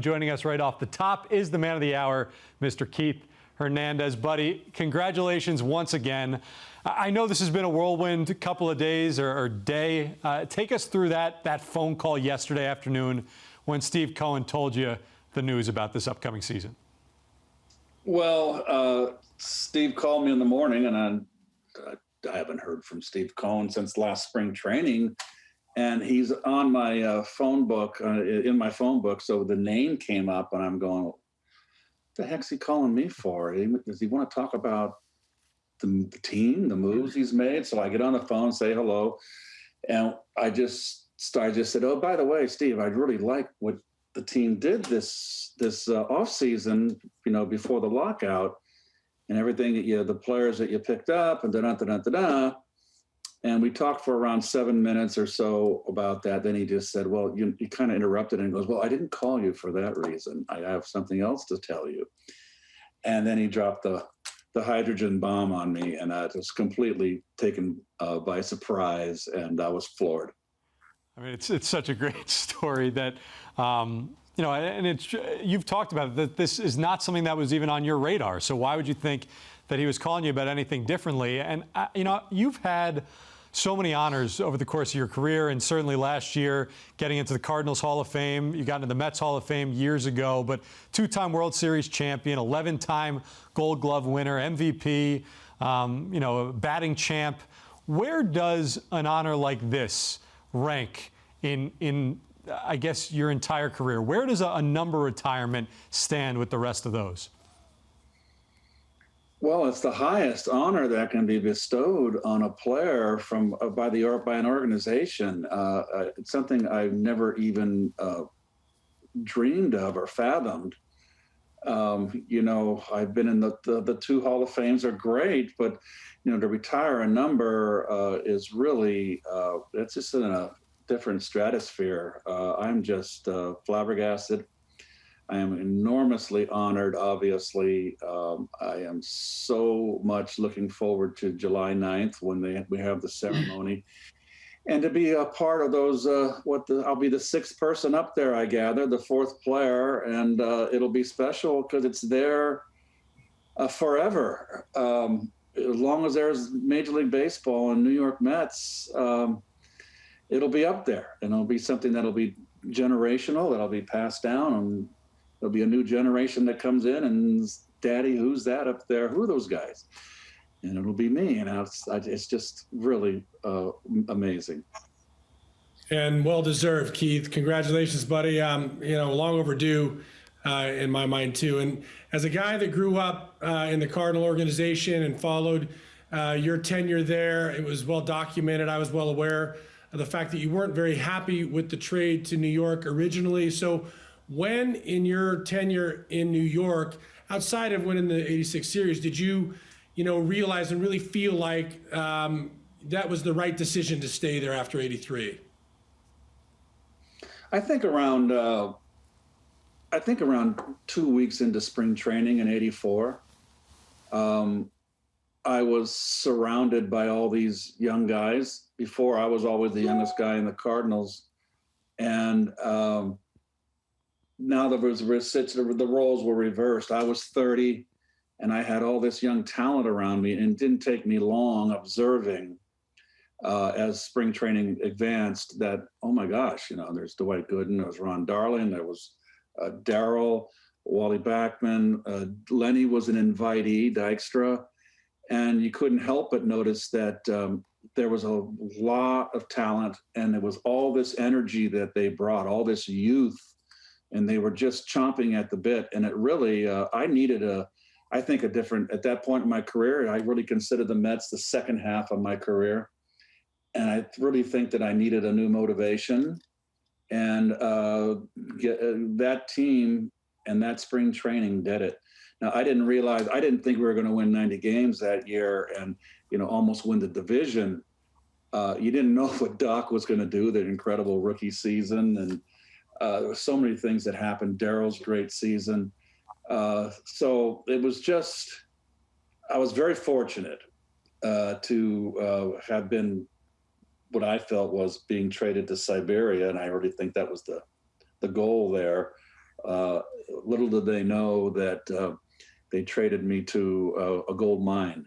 Joining us right off the top is the man of the hour, Mr. Keith Hernandez. Buddy, congratulations once again. I know this has been a whirlwind couple of days or day. Take us through that phone call yesterday afternoon when Steve Cohen told you the news about this upcoming season. Well, Steve called me in the morning, and I haven't heard from Steve Cohen since last spring training. And he's on my phone book, in my phone book. So the name came up, and I'm going, what the heck's he calling me for? Does he want to talk about the team, the moves he's made? So I get on the phone and say hello. And I just said, oh, by the way, Steve, I really like what the team did this off season, before the lockout, and everything that the players that you picked up, and da-da-da-da-da-da. And we talked for around 7 minutes or so about that. Then he just said, well, you kind of interrupted and goes, well, I didn't call you for that reason. I have something else to tell you. And then he dropped the hydrogen bomb on me, and I was completely taken by surprise, and I was floored. I mean, it's such a great story that, and you've talked about it, that this is not something that was even on your radar. So why would you think that he was calling you about anything differently? And, you've had so many honors over the course of your career, and certainly last year getting into the Cardinals Hall of Fame. You got into the Mets Hall of Fame years ago, but two-time World Series champion, 11-time Gold Glove winner, MVP, batting champ. Where does an honor like this rank in I guess, your entire career? Where does a number retirement stand with the rest of those? Well, it's the highest honor that can be bestowed on a player by an organization. It's something I've never even dreamed of or fathomed. I've been in the two Hall of Fames are great, but to retire a number is really it's just in a different stratosphere. I'm just flabbergasted. I am enormously honored, obviously. I am so much looking forward to July 9th when we have the ceremony. And to be a part of those, I'll be the sixth person up there, I gather, the fourth player, and it'll be special because it's there forever. As long as there's Major League Baseball and New York Mets, it'll be up there, and it'll be something that'll be generational, that'll be passed down, and there'll be a new generation that comes in and, Daddy, who's that up there? Who are those guys? And it'll be me. And it's just really amazing. And well-deserved, Keith. Congratulations, buddy. Long overdue in my mind, too. And as a guy that grew up in the Cardinal organization and followed your tenure there, it was well documented. I was well aware of the fact that you weren't very happy with the trade to New York originally. So when in your tenure in New York, outside of winning the 86 series, did you, realize and really feel like that was the right decision to stay there after 83? I think around 2 weeks into spring training in 84, I was surrounded by all these young guys. Before, I was always the youngest guy in the Cardinals. And now the roles were reversed. I was 30, and I had all this young talent around me, and it didn't take me long observing as spring training advanced that, oh my gosh, there's Dwight Gooden, there was Ron Darling, there was Darryl, Wally Backman, Lenny was an invitee, Dykstra, and you couldn't help but notice that there was a lot of talent, and there was all this energy that they brought, all this youth, and they were just chomping at the bit. And it really, I needed at that point in my career, I really considered the Mets the second half of my career. And I really think that I needed a new motivation. And that team and that spring training did it. Now, I didn't think we were going to win 90 games that year and, almost win the division. You didn't know what Doc was going to do, that incredible rookie season. And there were so many things that happened. Darryl's great season. So it was just, I was very fortunate to have been what I felt was being traded to Siberia. And I already think that was the goal there. Little did they know that they traded me to a gold mine.